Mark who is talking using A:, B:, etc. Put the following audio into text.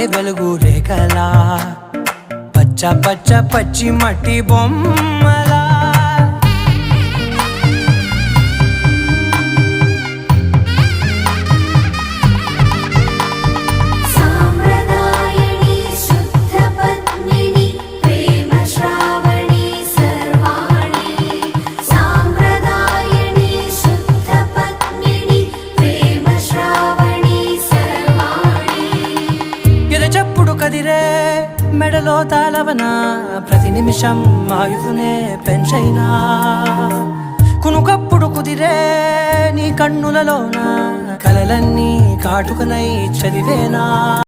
A: వెలుగు రేఖలా పచ్చ పచ్చ పచ్చి మట్టి బొమ్మలా చెప్పుడు కదిరే మెడలో తాళవన ప్రతి నిమిషం ఆయుధునే పెంచైనా కునుకప్పుడు కుదిరే నీ కన్నులలోన కలలన్నీ కాటుకనై చదివేనా.